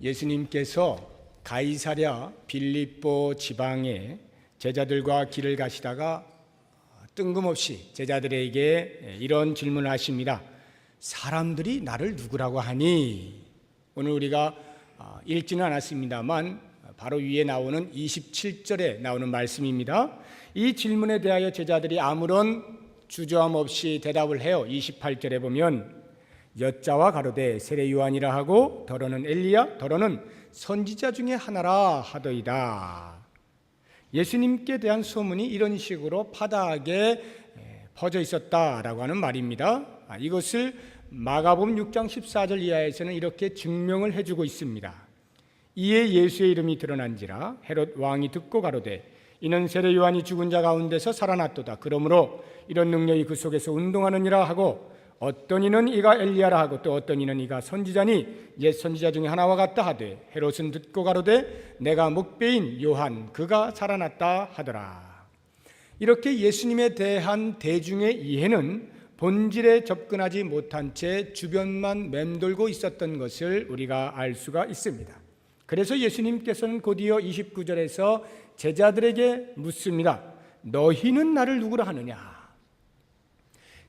예수님께서 가이사랴 빌립보 지방에 제자들과 길을 가시다가 뜬금없이 제자들에게 이런 질문을 하십니다. 사람들이 나를 누구라고 하니? 오늘 우리가 읽지는 않았습니다만 바로 위에 나오는 27절에 나오는 말씀입니다. 이 질문에 대하여 제자들이 아무런 주저함 없이 대답을 해요. 28절에 보면 여자와 가로되 세례 요한이라 하고 더러는 엘리야 더러는 선지자 중에 하나라 하더이다. 예수님께 대한 소문이 이런 식으로 파다하게 퍼져 있었다라고 하는 말입니다. 이것을 마가복음 6장 14절 이하에서는 이렇게 증명을 해주고 있습니다. 이에 예수의 이름이 드러난지라 헤롯 왕이 듣고 가로되 이는 세례 요한이 죽은 자 가운데서 살아났도다. 그러므로 이런 능력이 그 속에서 운동하느니라 하고 어떤 이는 이가 엘리야라 하고 또 어떤 이는 이가 선지자니 옛 선지자 중에 하나와 같다 하되 헤롯은 듣고 가로되 내가 목배인 요한 그가 살아났다 하더라. 이렇게 예수님에 대한 대중의 이해는 본질에 접근하지 못한 채 주변만 맴돌고 있었던 것을 우리가 알 수가 있습니다. 그래서 예수님께서는 곧이어 29절에서 제자들에게 묻습니다. 너희는 나를 누구라 하느냐?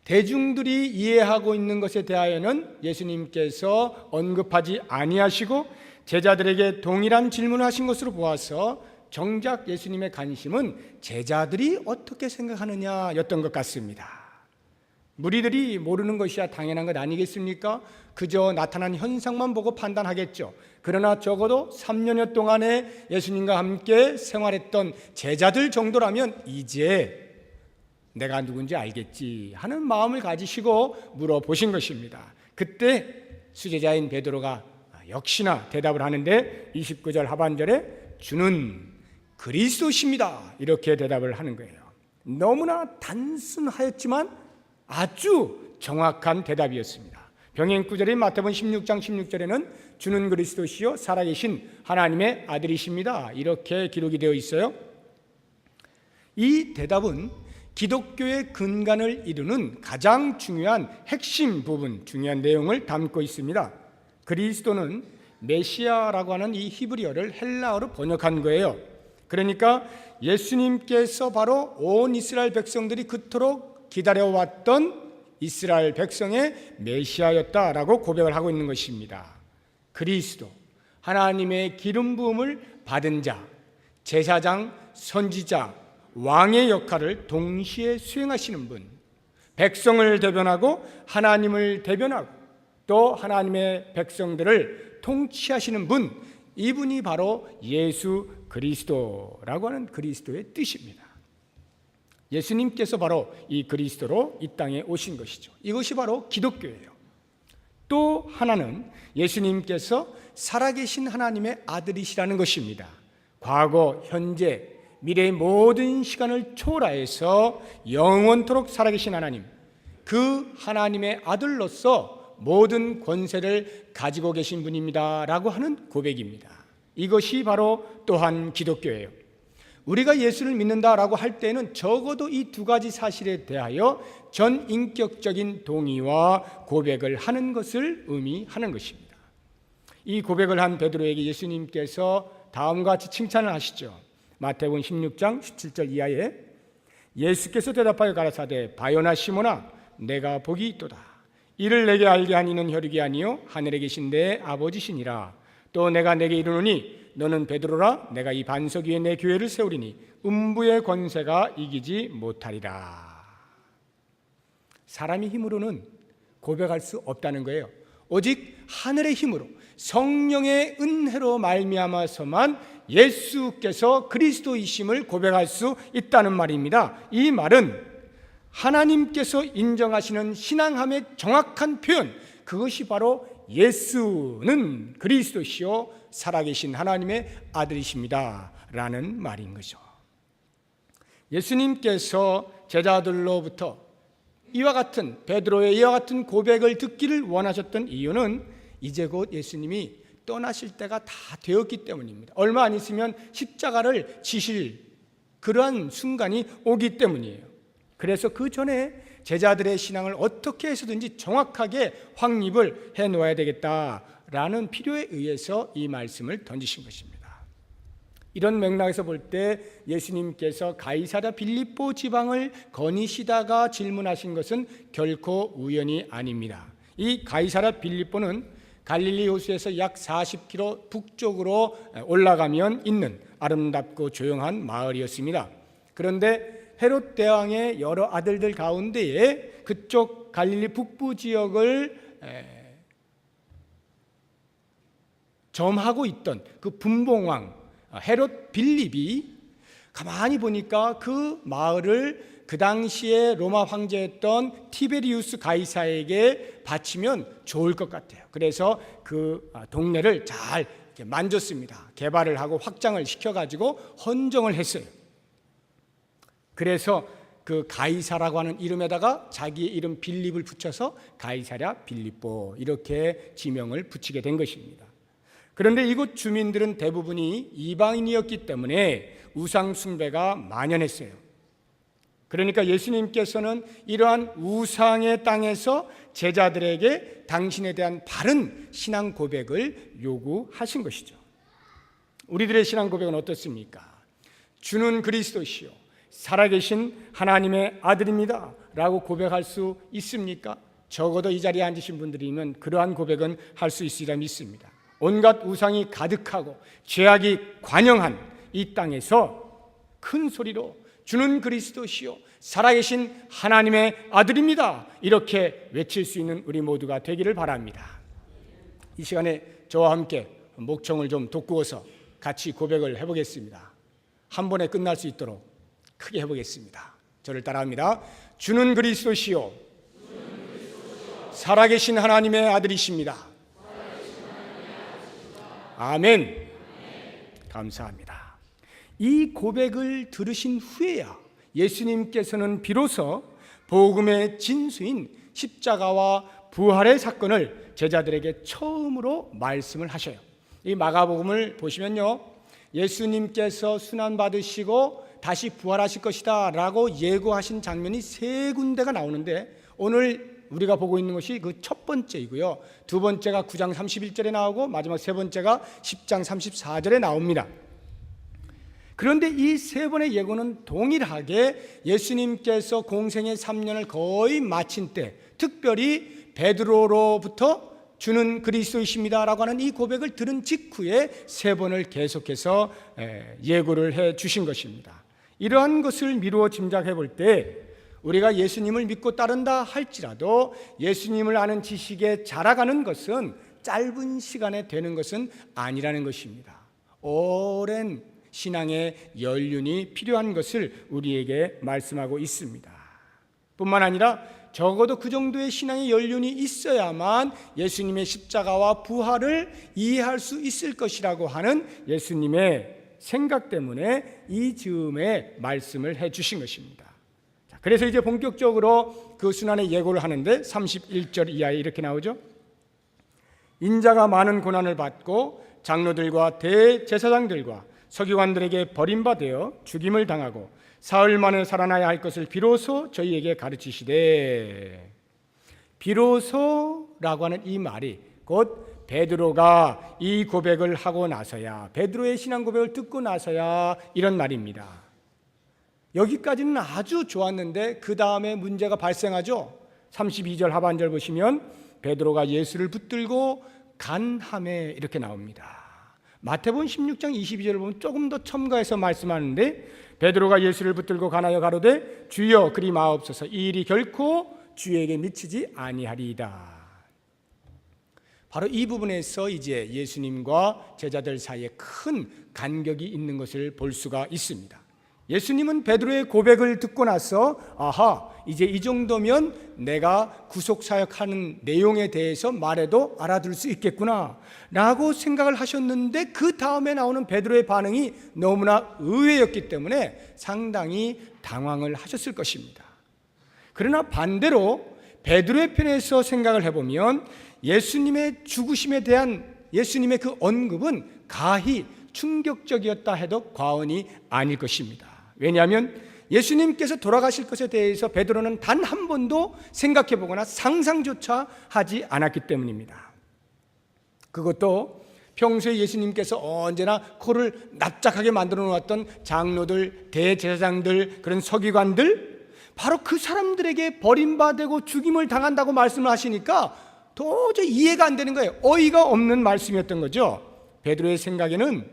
대중들이 이해하고 있는 것에 대하여는 예수님께서 언급하지 아니하시고 제자들에게 동일한 질문을 하신 것으로 보아서 정작 예수님의 관심은 제자들이 어떻게 생각하느냐였던 것 같습니다. 무리들이 모르는 것이야 당연한 것 아니겠습니까? 그저 나타난 현상만 보고 판단하겠죠. 그러나 적어도 3년여 동안에 예수님과 함께 생활했던 제자들 정도라면 이제 내가 누군지 알겠지 하는 마음을 가지시고 물어보신 것입니다. 그때 수제자인 베드로가 역시나 대답을 하는데 29절 하반절에 주는 그리스도십니다 이렇게 대답을 하는 거예요. 너무나 단순하였지만 아주 정확한 대답이었습니다. 병행 구절인 마태복음 16장 16절에는 주는 그리스도시요 살아계신 하나님의 아들이십니다 이렇게 기록이 되어 있어요. 이 대답은 기독교의 근간을 이루는 가장 중요한 핵심 부분, 중요한 내용을 담고 있습니다. 그리스도는 메시아라고 하는 이 히브리어를 헬라어로 번역한 거예요. 그러니까 예수님께서 바로 온 이스라엘 백성들이 그토록 기다려왔던 이스라엘 백성의 메시아였다라고 고백을 하고 있는 것입니다. 그리스도, 하나님의 기름 부음을 받은 자, 제사장, 선지자, 왕의 역할을 동시에 수행하시는 분, 백성을 대변하고 하나님을 대변하고 또 하나님의 백성들을 통치하시는 분, 이분이 바로 예수 그리스도라고 하는 그리스도의 뜻입니다. 예수님께서 바로 이 그리스도로 이 땅에 오신 것이죠. 이것이 바로 기독교예요. 또 하나는 예수님께서 살아계신 하나님의 아들이시라는 것입니다. 과거, 현재, 미래의 모든 시간을 초월하여서 영원토록 살아계신 하나님, 그 하나님의 아들로서 모든 권세를 가지고 계신 분입니다 라고 하는 고백입니다. 이것이 바로 또한 기독교예요. 우리가 예수를 믿는다라고 할 때는 적어도 이 두 가지 사실에 대하여 전인격적인 동의와 고백을 하는 것을 의미하는 것입니다. 이 고백을 한 베드로에게 예수님께서 다음과 같이 칭찬을 하시죠. 마태복음 16장 17절 이하에 예수께서 대답하여 가라사대 바요나 시몬아 내가 복이 있도다. 이를 내게 알게 한 이는 혈육이 아니요 하늘에 계신 내 아버지시니라. 또 내가 내게 이르노니 너는 베드로라. 내가 이 반석 위에 내 교회를 세우리니 음부의 권세가 이기지 못하리라. 사람의 힘으로는 고백할 수 없다는 거예요. 오직 하늘의 힘으로 성령의 은혜로 말미암아서만 예수께서 그리스도이심을 고백할 수 있다는 말입니다. 이 말은 하나님께서 인정하시는 신앙함의 정확한 표현, 그것이 바로 예수는 그리스도시요 살아계신 하나님의 아들이십니다 라는 말인 거죠. 예수님께서 제자들로부터 이와 같은 베드로의 이와 같은 고백을 듣기를 원하셨던 이유는 이제 곧 예수님이 떠나실 때가 다 되었기 때문입니다. 얼마 안 있으면 십자가를 지실 그러한 순간이 오기 때문이에요. 그래서 그 전에 제자들의 신앙을 어떻게 해서든지 정확하게 확립을 해놓아야 되겠다 라는 필요에 의해서 이 말씀을 던지신 것입니다. 이런 맥락에서 볼 때 예수님께서 가이사랴 빌립보 지방을 거니시다가 질문하신 것은 결코 우연이 아닙니다. 이 가이사랴 빌립보는 갈릴리 호수에서 약 40km 북쪽으로 올라가면 있는 아름답고 조용한 마을이었습니다. 그런데 헤롯 대왕의 여러 아들들 가운데에 그쪽 갈릴리 북부 지역을 점하고 있던 그 분봉왕 헤롯 빌립이 가만히 보니까 그 마을을 그 당시에 로마 황제였던 티베리우스 가이사에게 바치면 좋을 것 같아요. 그래서 그 동네를 잘 만졌습니다. 개발을 하고 확장을 시켜가지고 헌정을 했어요. 그래서 그 가이사라고 하는 이름에다가 자기의 이름 빌립을 붙여서 가이사랴 빌립보 이렇게 지명을 붙이게 된 것입니다. 그런데 이곳 주민들은 대부분이 이방인이었기 때문에 우상 숭배가 만연했어요. 그러니까 예수님께서는 이러한 우상의 땅에서 제자들에게 당신에 대한 바른 신앙 고백을 요구하신 것이죠. 우리들의 신앙 고백은 어떻습니까? 주는 그리스도시요 살아계신 하나님의 아들입니다 라고 고백할 수 있습니까? 적어도 이 자리에 앉으신 분들이면 그러한 고백은 할 수 있으리라 믿습니다. 온갖 우상이 가득하고 죄악이 관영한 이 땅에서 큰 소리로 주는 그리스도시요 살아계신 하나님의 아들입니다 이렇게 외칠 수 있는 우리 모두가 되기를 바랍니다. 이 시간에 저와 함께 목청을 좀 돋구어서 같이 고백을 해보겠습니다. 한 번에 끝날 수 있도록 크게 해보겠습니다. 저를 따라합니다. 주는 그리스도시요 살아계신 하나님의 아들이십니다. 아멘. 감사합니다. 이 고백을 들으신 후에야 예수님께서는 비로소 복음의 진수인 십자가와 부활의 사건을 제자들에게 처음으로 말씀을 하셔요. 이 마가복음을 보시면요, 예수님께서 순환받으시고 다시 부활하실 것이다 라고 예고하신 장면이 3군데가 나오는데 오늘 우리가 보고 있는 것이 그 첫 번째이고요. 두 번째가 9장 31절에 나오고 마지막 세 번째가 10장 34절에 나옵니다. 그런데 이 3번의 예고는 동일하게 예수님께서 공생의 3년을 거의 마친 때 특별히 베드로로부터 주는 그리스도이십니다 라고 하는 이 고백을 들은 직후에 3번을 계속해서 예고를 해 주신 것입니다. 이러한 것을 미루어 짐작해 볼 때 우리가 예수님을 믿고 따른다 할지라도 예수님을 아는 지식에 자라가는 것은 짧은 시간에 되는 것은 아니라는 것입니다. 오랜 신앙의 연륜이 필요한 것을 우리에게 말씀하고 있습니다. 뿐만 아니라 적어도 그 정도의 신앙의 연륜이 있어야만 예수님의 십자가와 부활을 이해할 수 있을 것이라고 하는 예수님의 생각 때문에 이 즈음에 말씀을 해 주신 것입니다. 그래서 이제 본격적으로 그 순환의 예고를 하는데 31절 이하에 이렇게 나오죠. 인자가 많은 고난을 받고 장로들과 대제사장들과 서기관들에게 버림받아 죽임을 당하고 사흘 만에 살아나야 할 것을 비로소 저희에게 가르치시되, 비로소라고 하는 이 말이 곧 베드로가 이 고백을 하고 나서야, 베드로의 신앙 고백을 듣고 나서야 이런 말입니다. 여기까지는 아주 좋았는데 그 다음에 문제가 발생하죠. 32절 하반절 보시면 베드로가 예수를 붙들고 간하매 이렇게 나옵니다. 마태복음 16장 22절을 보면 조금 더 첨가해서 말씀하는데 베드로가 예수를 붙들고 간하여 가로되 주여 그리 마옵소서, 이 일이 결코 주에게 미치지 아니하리이다. 바로 이 부분에서 이제 예수님과 제자들 사이에 큰 간격이 있는 것을 볼 수가 있습니다. 예수님은 베드로의 고백을 듣고 나서 아하, 이제 이 정도면 내가 구속사역하는 내용에 대해서 말해도 알아들 수 있겠구나 라고 생각을 하셨는데 그 다음에 나오는 베드로의 반응이 너무나 의외였기 때문에 상당히 당황을 하셨을 것입니다. 그러나 반대로 베드로의 편에서 생각을 해보면 예수님의 죽으심에 대한 예수님의 그 언급은 가히 충격적이었다 해도 과언이 아닐 것입니다. 왜냐하면 예수님께서 돌아가실 것에 대해서 베드로는 단 한 번도 생각해 보거나 상상조차 하지 않았기 때문입니다. 그것도 평소에 예수님께서 언제나 코를 납작하게 만들어 놓았던 장로들, 대제사장들, 그런 서기관들, 바로 그 사람들에게 버림받고 죽임을 당한다고 말씀을 하시니까 도저히 이해가 안 되는 거예요. 어이가 없는 말씀이었던 거죠. 베드로의 생각에는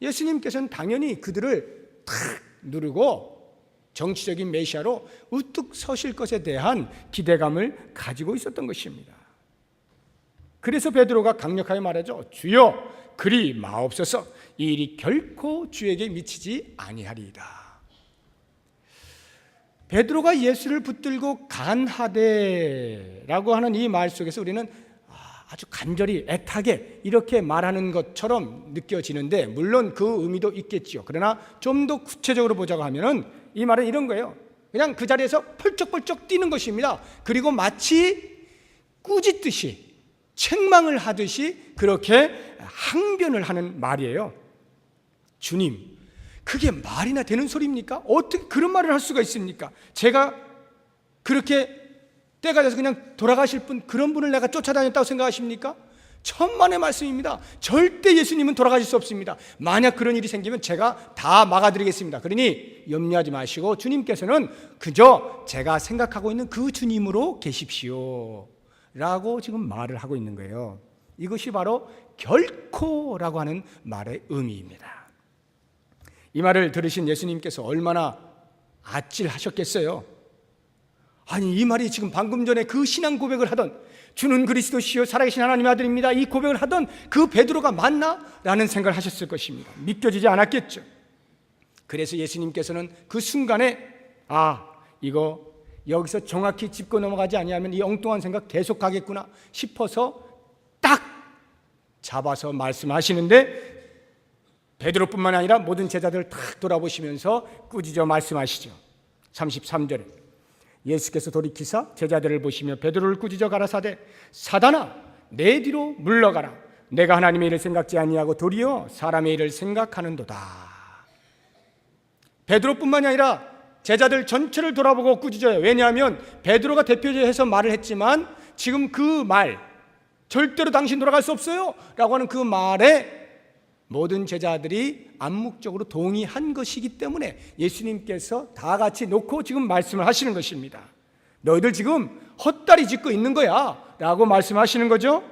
예수님께서는 당연히 그들을 탁 누르고 정치적인 메시아로 우뚝 서실 것에 대한 기대감을 가지고 있었던 것입니다. 그래서 베드로가 강력하게 말하죠. 주여 그리 마옵소서. 이 일이 결코 주에게 미치지 아니하리이다. 베드로가 예수를 붙들고 간하되라고 하는 이 말 속에서 우리는 아주 간절히 애타게 이렇게 말하는 것처럼 느껴지는데, 물론 그 의미도 있겠지요. 그러나 좀 더 구체적으로 보자고 하면은 이 말은 이런 거예요. 그냥 그 자리에서 펄쩍펄쩍 뛰는 것입니다. 그리고 마치 꾸짖듯이, 책망을 하듯이 그렇게 항변을 하는 말이에요. 주님, 그게 말이나 되는 소리입니까? 어떻게 그런 말을 할 수가 있습니까? 제가 그렇게 때가 돼서 그냥 돌아가실 분, 그런 분을 내가 쫓아다녔다고 생각하십니까? 천만의 말씀입니다. 절대 예수님은 돌아가실 수 없습니다. 만약 그런 일이 생기면 제가 다 막아드리겠습니다. 그러니 염려하지 마시고 주님께서는 그저 제가 생각하고 있는 그 주님으로 계십시오 라고 지금 말을 하고 있는 거예요. 이것이 바로 결코라고 하는 말의 의미입니다. 이 말을 들으신 예수님께서 얼마나 아찔하셨겠어요. 아니, 이 말이 지금 방금 전에 그 신앙 고백을 하던, 주는 그리스도시요 살아계신 하나님의 아들입니다, 이 고백을 하던 그 베드로가 맞나? 라는 생각을 하셨을 것입니다. 믿겨지지 않았겠죠. 그래서 예수님께서는 그 순간에 이거 여기서 정확히 짚고 넘어가지 아니하면 이 엉뚱한 생각 계속 가겠구나 싶어서 딱 잡아서 말씀하시는데, 베드로뿐만 아니라 모든 제자들을 탁 돌아보시면서 꾸짖어 말씀하시죠. 33절에 예수께서 돌이키사 제자들을 보시며 베드로를 꾸짖어 가라사대, 사단아 내 뒤로 물러가라. 내가 하나님의 일을 생각지 아니하고 도리어 사람의 일을 생각하는도다. 베드로뿐만이 아니라 제자들 전체를 돌아보고 꾸짖어요. 왜냐하면 베드로가 대표해서 말을 했지만 지금 그 말, 절대로 당신 돌아갈 수 없어요 라고 하는 그 말에 모든 제자들이 암묵적으로 동의한 것이기 때문에 예수님께서 다 같이 놓고 지금 말씀을 하시는 것입니다. 너희들 지금 헛다리 짚고 있는 거야 라고 말씀하시는 거죠.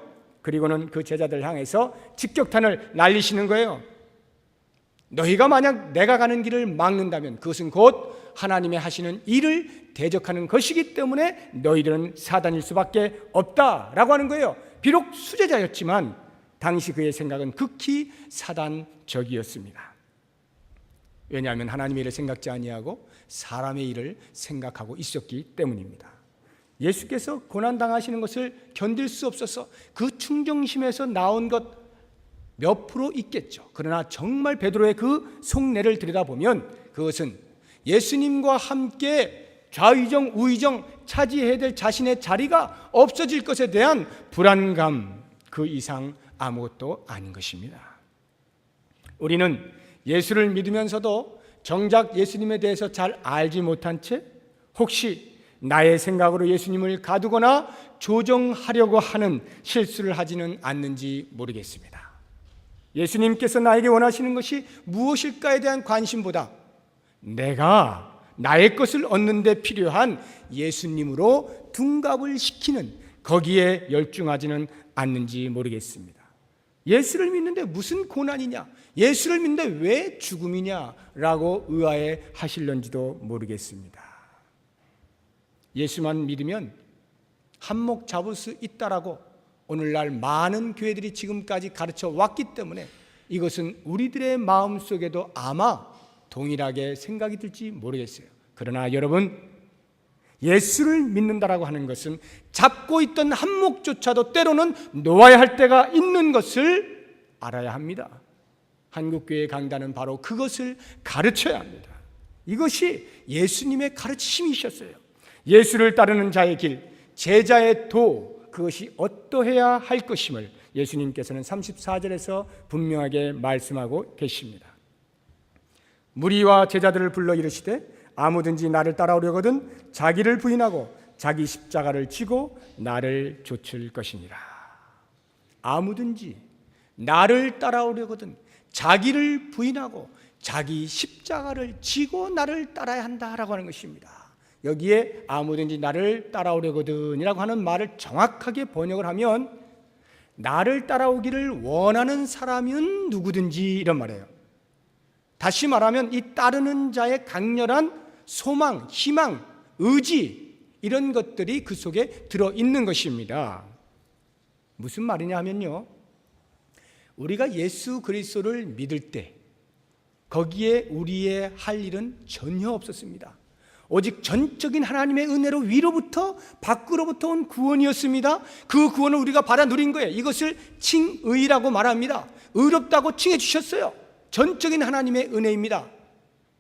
그리고는 그 제자들 향해서 직격탄을 날리시는 거예요. 너희가 만약 내가 가는 길을 막는다면 그것은 곧 하나님의 하시는 일을 대적하는 것이기 때문에 너희들은 사단일 수밖에 없다라고 하는 거예요. 비록 수제자였지만 당시 그의 생각은 극히 사단적이었습니다. 왜냐하면 하나님의 일을 생각지 아니하고 사람의 일을 생각하고 있었기 때문입니다. 예수께서 고난당하시는 것을 견딜 수 없어서 그 충정심에서 나온 것 몇 프로 있겠죠. 그러나 정말 베드로의 그 속내를 들여다보면 그것은 예수님과 함께 좌의정 우의정 차지해야 될 자신의 자리가 없어질 것에 대한 불안감, 그 이상 아무것도 아닌 것입니다. 우리는 예수를 믿으면서도 정작 예수님에 대해서 잘 알지 못한 채 혹시 나의 생각으로 예수님을 가두거나 조정하려고 하는 실수를 하지는 않는지 모르겠습니다. 예수님께서 나에게 원하시는 것이 무엇일까에 대한 관심보다 내가 나의 것을 얻는 데 필요한 예수님으로 둔갑을 시키는 거기에 열중하지는 않는지 모르겠습니다. 예수를 믿는데 무슨 고난이냐, 예수를 믿는데 왜 죽음이냐라고 의아해 하실런지도 모르겠습니다. 예수만 믿으면 한몫 잡을 수 있다라고 오늘날 많은 교회들이 지금까지 가르쳐 왔기 때문에 이것은 우리들의 마음속에도 아마 동일하게 생각이 들지 모르겠어요. 그러나 여러분, 예수를 믿는다라고 하는 것은 잡고 있던 한몫조차도 때로는 놓아야 할 때가 있는 것을 알아야 합니다. 한국교회 강단은 바로 그것을 가르쳐야 합니다. 이것이 예수님의 가르침이셨어요. 예수를 따르는 자의 길, 제자의 도, 그것이 어떠해야 할 것임을 예수님께서는 34절에서 분명하게 말씀하고 계십니다. 무리와 제자들을 불러 이르시되 아무든지 나를 따라오려거든 자기를 부인하고 자기 십자가를 지고 나를 좇을 것이니라. 아무든지 나를 따라오려거든 자기를 부인하고 자기 십자가를 지고 나를 따라야 한다라고 하는 것입니다. 여기에 아무든지 나를 따라오려거든이라고 하는 말을 정확하게 번역을 하면 나를 따라오기를 원하는 사람은 누구든지 이런 말이에요. 다시 말하면 이 따르는 자의 강렬한 소망, 희망, 의지 이런 것들이 그 속에 들어있는 것입니다. 무슨 말이냐 하면요, 우리가 예수 그리스도를 믿을 때 거기에 우리의 할 일은 전혀 없었습니다. 오직 전적인 하나님의 은혜로 위로부터 밖으로부터 온 구원이었습니다. 그 구원을 우리가 받아 누린 거예요. 이것을 칭의라고 말합니다. 의롭다고 칭해 주셨어요. 전적인 하나님의 은혜입니다.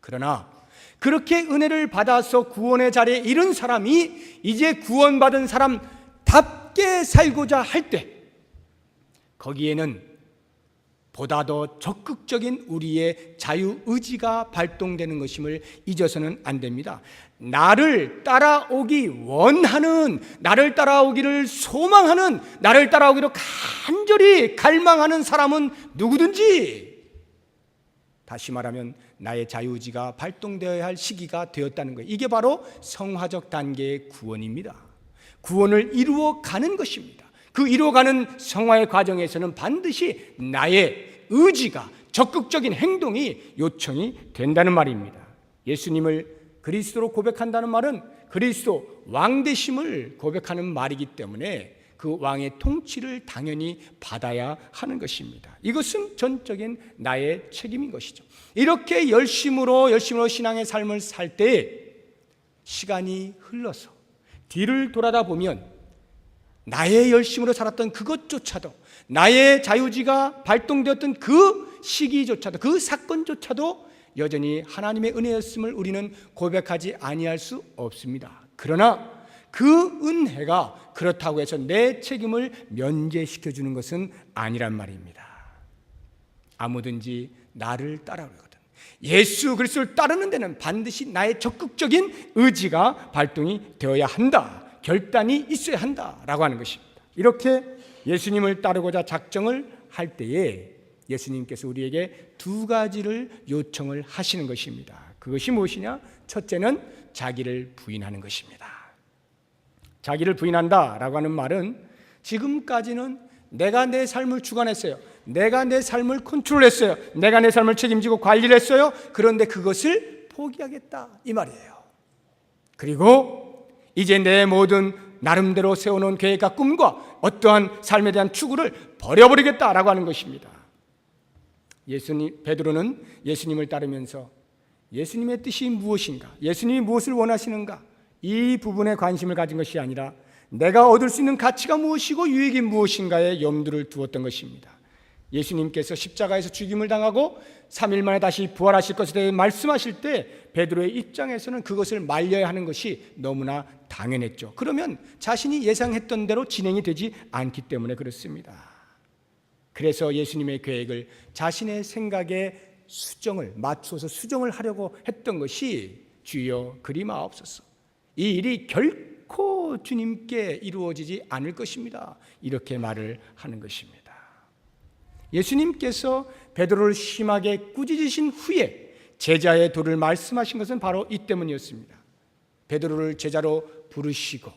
그러나 그렇게 은혜를 받아서 구원의 자리에 이른 사람이 이제 구원받은 사람답게 살고자 할 때 거기에는 보다 더 적극적인 우리의 자유의지가 발동되는 것임을 잊어서는 안 됩니다. 나를 따라오기 원하는, 나를 따라오기를 소망하는, 나를 따라오기로 간절히 갈망하는 사람은 누구든지, 다시 말하면 나의 자유의지가 발동되어야 할 시기가 되었다는 거예요. 이게 바로 성화적 단계의 구원입니다. 구원을 이루어 가는 것입니다. 그 이루어가는 성화의 과정에서는 반드시 나의 의지가, 적극적인 행동이 요청이 된다는 말입니다. 예수님을 그리스도로 고백한다는 말은 그리스도 왕되심을 고백하는 말이기 때문에 그 왕의 통치를 당연히 받아야 하는 것입니다. 이것은 전적인 나의 책임인 것이죠. 이렇게 열심으로 신앙의 삶을 살 때 시간이 흘러서 뒤를 돌아다 보면 나의 열심으로 살았던 그것조차도, 나의 자유지가 발동되었던 그 시기조차도, 그 사건조차도 여전히 하나님의 은혜였음을 우리는 고백하지 아니할 수 없습니다. 그러나 그 은혜가 그렇다고 해서 내 책임을 면제시켜주는 것은 아니란 말입니다. 아무든지 나를 따라오거든 예수 그리스도를 따르는 데는 반드시 나의 적극적인 의지가 발동이 되어야 한다, 결단이 있어야 한다라고 하는 것입니다. 이렇게 예수님을 따르고자 작정을 할 때에 예수님께서 우리에게 두 가지를 요청을 하시는 것입니다. 그것이 무엇이냐? 첫째는 자기를 부인하는 것입니다. 자기를 부인한다라고 하는 말은 지금까지는 내가 내 삶을 주관했어요. 내가 내 삶을 컨트롤했어요. 내가 내 삶을 책임지고 관리를 했어요. 그런데 그것을 포기하겠다 이 말이에요. 그리고 이제 내 모든 나름대로 세워놓은 계획과 꿈과 어떠한 삶에 대한 추구를 버려버리겠다라고 하는 것입니다. 베드로는 예수님을 따르면서 예수님의 뜻이 무엇인가, 예수님이 무엇을 원하시는가, 이 부분에 관심을 가진 것이 아니라 내가 얻을 수 있는 가치가 무엇이고 유익이 무엇인가에 염두를 두었던 것입니다. 예수님께서 십자가에서 죽임을 당하고 3일 만에 다시 부활하실 것에 대해 말씀하실 때 베드로의 입장에서는 그것을 말려야 하는 것이 너무나 당연했죠. 그러면 자신이 예상했던 대로 진행이 되지 않기 때문에 그렇습니다. 그래서 예수님의 계획을 자신의 생각에 맞춰서 수정을 하려고 했던 것이 주여 그리 마옵소서, 이 일이 결코 주님께 이루어지지 않을 것입니다, 이렇게 말을 하는 것입니다. 예수님께서 베드로를 심하게 꾸짖으신 후에 제자의 도를 말씀하신 것은 바로 이 때문이었습니다. 베드로를 제자로 부르시고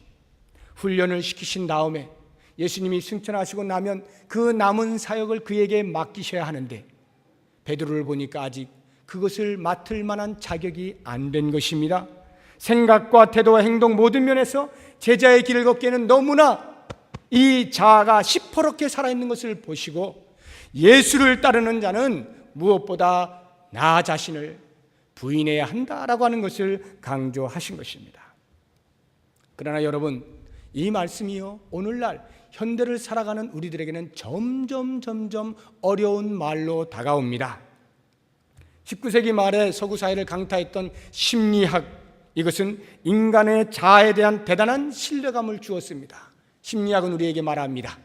훈련을 시키신 다음에 예수님이 승천하시고 나면 그 남은 사역을 그에게 맡기셔야 하는데 베드로를 보니까 아직 그것을 맡을 만한 자격이 안 된 것입니다. 생각과 태도와 행동 모든 면에서 제자의 길을 걷기에는 너무나 이 자아가 시퍼렇게 살아있는 것을 보시고 예수를 따르는 자는 무엇보다 나 자신을 부인해야 한다라고 하는 것을 강조하신 것입니다. 그러나 여러분, 이 말씀이요, 오늘날 현대를 살아가는 우리들에게는 점점 어려운 말로 다가옵니다. 19세기 말에 서구 사회를 강타했던 심리학, 이것은 인간의 자아에 대한 대단한 신뢰감을 주었습니다. 심리학은 우리에게 말합니다.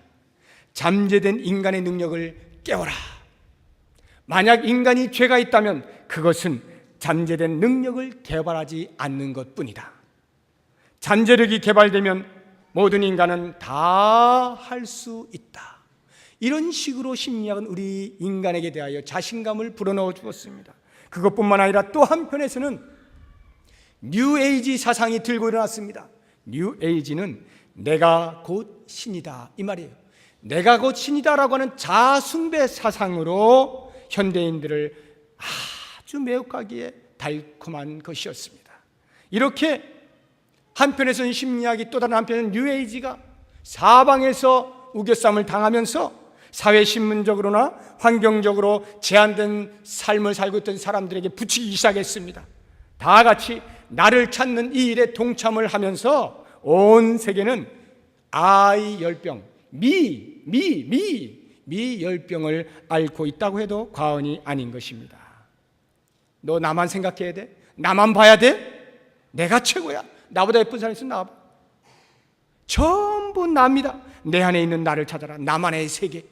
잠재된 인간의 능력을 깨워라. 만약 인간이 죄가 있다면 그것은 잠재된 능력을 개발하지 않는 것뿐이다. 잠재력이 개발되면 모든 인간은 다 할 수 있다. 이런 식으로 심리학은 우리 인간에게 대하여 자신감을 불어넣어 주었습니다. 그것뿐만 아니라 또 한편에서는 뉴에이지 사상이 들고 일어났습니다. 뉴에이지는 내가 곧 신이다 이 말이에요. 내가 곧 신이다라고 하는 자아숭배 사상으로 현대인들을 아주 매혹하기에 달콤한 것이었습니다. 이렇게 한편에서는 심리학이, 또 다른 한편에는 뉴에이지가 사방에서 우겨쌈을 당하면서 사회신문적으로나 환경적으로 제한된 삶을 살고 있던 사람들에게 부추기기 시작했습니다. 다 같이 나를 찾는 이 일에 동참을 하면서 온 세계는 아이 열병, 미 열병을 앓고 있다고 해도 과언이 아닌 것입니다. 너 나만 생각해야 돼? 나만 봐야 돼? 내가 최고야. 나보다 예쁜 사람 있으면 나와봐. 전부 납니다. 내 안에 있는 나를 찾아라. 나만의 세계.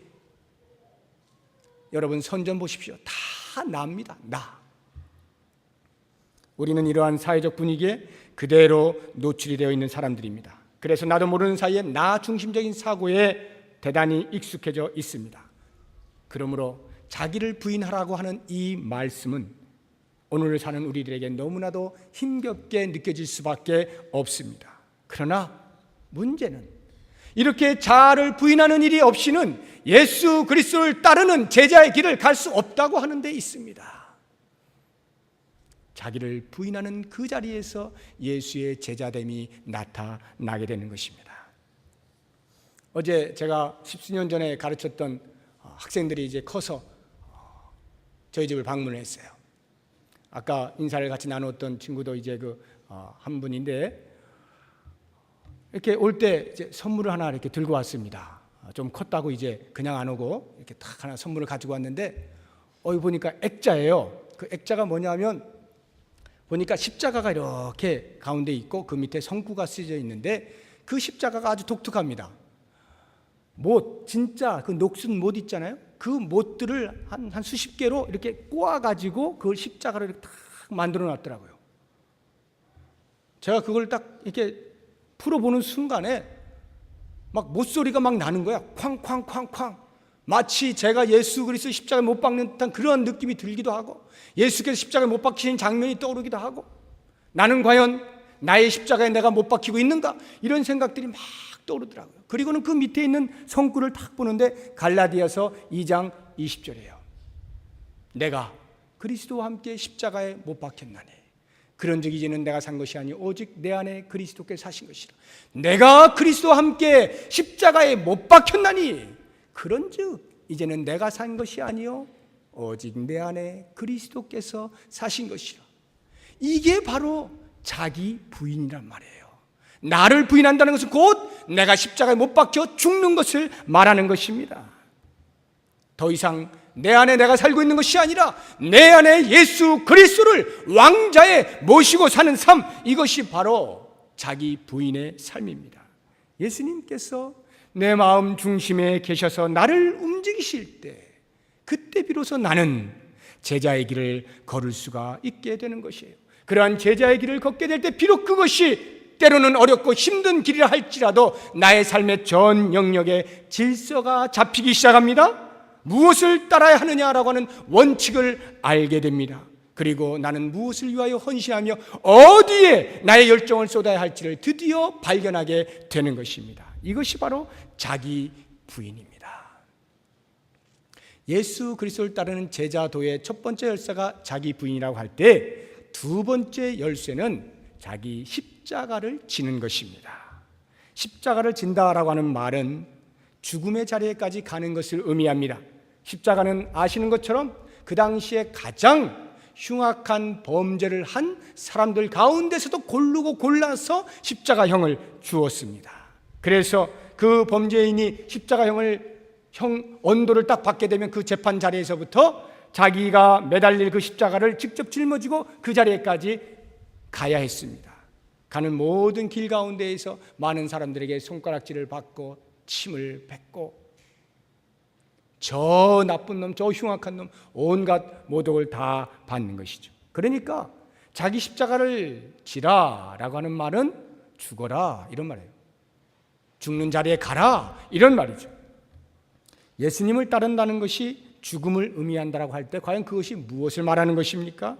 여러분 선전 보십시오. 다 납니다. 나. 우리는 이러한 사회적 분위기에 그대로 노출이 되어 있는 사람들입니다. 그래서 나도 모르는 사이에 나 중심적인 사고에 대단히 익숙해져 있습니다. 그러므로 자기를 부인하라고 하는 이 말씀은 오늘을 사는 우리들에게 너무나도 힘겹게 느껴질 수밖에 없습니다. 그러나 문제는 이렇게 자아를 부인하는 일이 없이는 예수 그리스도를 따르는 제자의 길을 갈 수 없다고 하는 데 있습니다. 자기를 부인하는 그 자리에서 예수의 제자됨이 나타나게 되는 것입니다. 어제 제가 10수년 전에 가르쳤던 학생들이 이제 커서 저희 집을 방문을 했어요. 아까 인사를 같이 나눴던 친구도 이제 한 분인데, 이렇게 올 때 이제 선물을 하나 이렇게 들고 왔습니다. 좀 컸다고 이제 그냥 안 오고 이렇게 딱 하나 선물을 가지고 왔는데, 보니까 액자예요. 그 액자가 뭐냐면, 보니까 십자가가 이렇게 가운데 있고 그 밑에 성구가 쓰여져 있는데, 그 십자가가 아주 독특합니다. 못, 진짜 그 녹슨 못 있잖아요. 그 못들을 한 수십 개로 이렇게 꼬아가지고 그 십자가를 이렇게 딱 만들어 놨더라고요. 제가 그걸 딱 이렇게 풀어보는 순간에 막 못소리가 막 나는 거야. 쾅쾅쾅쾅. 마치 제가 예수 그리스도 십자가에 못 박는 듯한 그런 느낌이 들기도 하고, 예수께서 십자가에 못 박히신 장면이 떠오르기도 하고, 나는 과연 나의 십자가에 내가 못 박히고 있는가? 이런 생각들이 막 떠오르더라고요. 그리고는 그 밑에 있는 성구를 딱 보는데 갈라디아서 2장 20절이에요. 내가 그리스도와 함께 십자가에 못 박혔나니 그런즉 이제는 내가 산 것이 아니 오직 내 안에 그리스도께서 사신 것이라. 내가 그리스도와 함께 십자가에 못 박혔나니 그런즉 이제는 내가 산 것이 아니요 오직 내 안에 그리스도께서 사신 것이라. 이게 바로 자기 부인이란 말이에요. 나를 부인한다는 것은 곧 내가 십자가에 못 박혀 죽는 것을 말하는 것입니다. 더 이상 내 안에 내가 살고 있는 것이 아니라 내 안에 예수 그리스도를 왕자에 모시고 사는 삶, 이것이 바로 자기 부인의 삶입니다. 예수님께서 내 마음 중심에 계셔서 나를 움직이실 때, 그때 비로소 나는 제자의 길을 걸을 수가 있게 되는 것이에요. 그러한 제자의 길을 걷게 될 때 비록 그것이 때로는 어렵고 힘든 길이라 할지라도 나의 삶의 전 영역에 질서가 잡히기 시작합니다. 무엇을 따라야 하느냐라고 하는 원칙을 알게 됩니다. 그리고 나는 무엇을 위하여 헌신하며 어디에 나의 열정을 쏟아야 할지를 드디어 발견하게 되는 것입니다. 이것이 바로 자기 부인입니다. 예수 그리스도를 따르는 제자도의 첫 번째 열쇠가 자기 부인이라고 할 때, 두 번째 열쇠는 자기 십자가를 지는 것입니다. 십자가를 진다라고 하는 말은 죽음의 자리에까지 가는 것을 의미합니다. 십자가는 아시는 것처럼 그 당시에 가장 흉악한 범죄를 한 사람들 가운데서도 고르고 골라서 십자가형을 주었습니다. 그래서 그 범죄인이 십자가형을 언도를 딱 받게 되면 그 재판 자리에서부터 자기가 매달릴 그 십자가를 직접 짊어지고 그 자리에까지 가야 했습니다. 가는 모든 길 가운데에서 많은 사람들에게 손가락질을 받고 침을 뱉고 저 나쁜 놈, 저 흉악한 놈, 온갖 모독을 다 받는 것이죠. 그러니까 자기 십자가를 지라라고 하는 말은 죽어라 이런 말이에요. 죽는 자리에 가라 이런 말이죠. 예수님을 따른다는 것이 죽음을 의미한다라고 할 때 과연 그것이 무엇을 말하는 것입니까?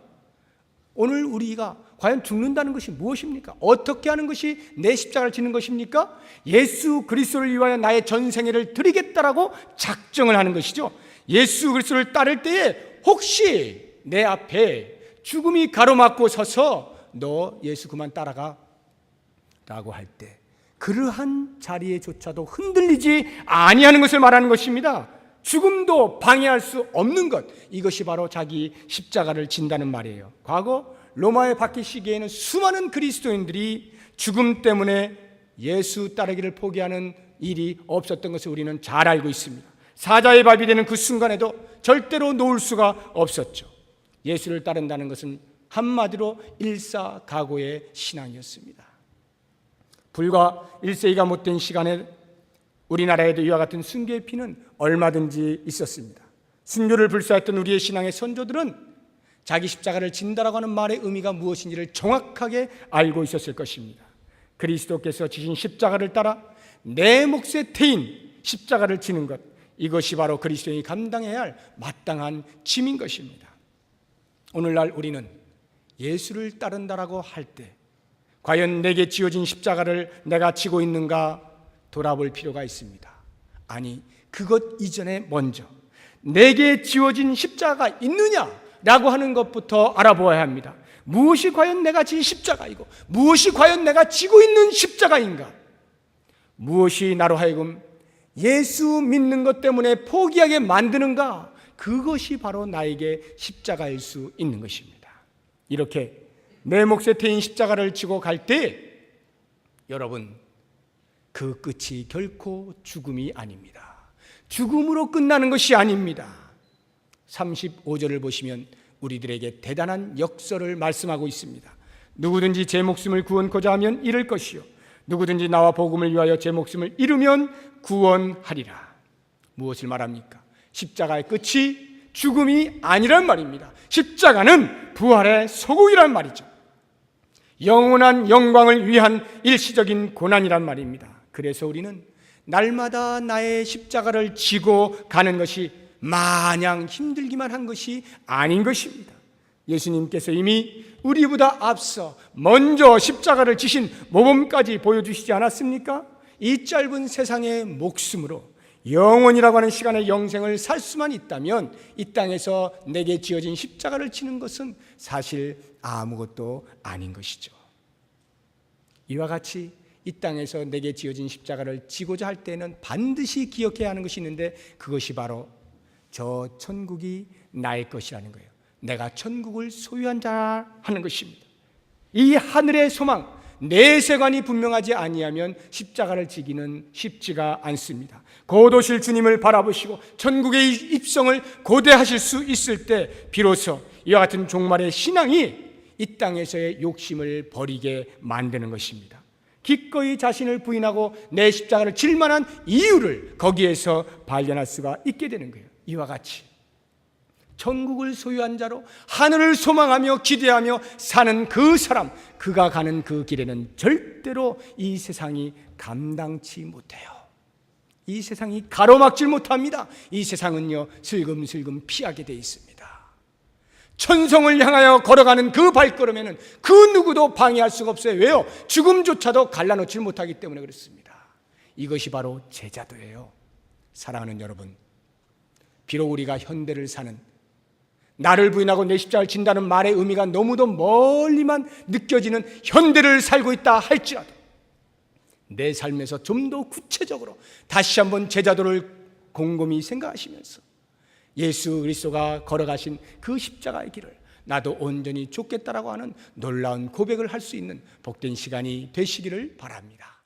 오늘 우리가 과연 죽는다는 것이 무엇입니까? 어떻게 하는 것이 내 십자가를 지는 것입니까? 예수 그리스도를 위하여 나의 전생애를 드리겠다라고 작정을 하는 것이죠. 예수 그리스도를 따를 때에 혹시 내 앞에 죽음이 가로막고 서서 너 예수 그만 따라가 라고 할 때 그러한 자리에조차도 흔들리지 아니하는 것을 말하는 것입니다. 죽음도 방해할 수 없는 것, 이것이 바로 자기 십자가를 진다는 말이에요. 과거 로마의 박해 시기에는 수많은 그리스도인들이 죽음 때문에 예수 따르기를 포기하는 일이 없었던 것을 우리는 잘 알고 있습니다. 사자의 밥이 되는 그 순간에도 절대로 놓을 수가 없었죠. 예수를 따른다는 것은 한마디로 일사각오의 신앙이었습니다. 불과 1세기가 못된 시간에 우리나라에도 이와 같은 순교의 피는 얼마든지 있었습니다. 순교를 불사했던 우리의 신앙의 선조들은 자기 십자가를 진다라고 하는 말의 의미가 무엇인지를 정확하게 알고 있었을 것입니다. 그리스도께서 지신 십자가를 따라 내 몫의 태인 십자가를 지는 것, 이것이 바로 그리스도인이 감당해야 할 마땅한 짐인 것입니다. 오늘날 우리는 예수를 따른다라고 할 때 과연 내게 지어진 십자가를 내가 지고 있는가 돌아볼 필요가 있습니다. 아니, 그것 이전에 먼저 내게 지어진 십자가가 있느냐라고 하는 것부터 알아보아야 합니다. 무엇이 과연 내가 진 십자가이고 무엇이 과연 내가 지고 있는 십자가인가? 무엇이 나로 하여금 예수 믿는 것 때문에 포기하게 만드는가? 그것이 바로 나에게 십자가일 수 있는 것입니다. 이렇게 내 몫의 태인 십자가를 지고 갈 때 여러분, 그 끝이 결코 죽음이 아닙니다. 죽음으로 끝나는 것이 아닙니다. 35절을 보시면 우리들에게 대단한 역설을 말씀하고 있습니다. 누구든지 제 목숨을 구원코자 하면 잃을 것이요 누구든지 나와 복음을 위하여 제 목숨을 잃으면 구원하리라. 무엇을 말합니까? 십자가의 끝이 죽음이 아니란 말입니다. 십자가는 부활의 소국이란 말이죠. 영원한 영광을 위한 일시적인 고난이란 말입니다. 그래서 우리는 날마다 나의 십자가를 지고 가는 것이 마냥 힘들기만 한 것이 아닌 것입니다. 예수님께서 이미 우리보다 앞서 먼저 십자가를 지신 모범까지 보여주시지 않았습니까? 이 짧은 세상의 목숨으로 영원이라고 하는 시간의 영생을 살 수만 있다면 이 땅에서 내게 지어진 십자가를 지는 것은 사실 아무것도 아닌 것이죠. 이와 같이 이 땅에서 내게 지어진 십자가를 지고자 할 때는 반드시 기억해야 하는 것이 있는데 그것이 바로 저 천국이 나의 것이라는 거예요. 내가 천국을 소유한 자 하는 것입니다. 이 하늘의 소망, 내세관이 분명하지 아니하면 십자가를 지기는 쉽지가 않습니다. 곧 오실 주님을 바라보시고 천국의 입성을 고대하실 수 있을 때 비로소 이와 같은 종말의 신앙이 이 땅에서의 욕심을 버리게 만드는 것입니다. 기꺼이 자신을 부인하고 내 십자가를 질 만한 이유를 거기에서 발견할 수가 있게 되는 거예요. 이와 같이 천국을 소유한 자로 하늘을 소망하며 기대하며 사는 그 사람, 그가 가는 그 길에는 절대로 이 세상이 감당치 못해요. 이 세상이 가로막질 못합니다. 이 세상은요 슬금슬금 피하게 돼 있습니다. 천성을 향하여 걸어가는 그 발걸음에는 그 누구도 방해할 수가 없어요. 왜요? 죽음조차도 갈라놓지 못하기 때문에 그렇습니다. 이것이 바로 제자도예요. 사랑하는 여러분, 비록 우리가 현대를 사는, 나를 부인하고 내 십자가를 진다는 말의 의미가 너무도 멀리만 느껴지는 현대를 살고 있다 할지라도 내 삶에서 좀 더 구체적으로 다시 한번 제자도를 곰곰이 생각하시면서 예수 그리스도가 걸어가신 그 십자가의 길을 나도 온전히 쫓겠다라고 하는 놀라운 고백을 할 수 있는 복된 시간이 되시기를 바랍니다.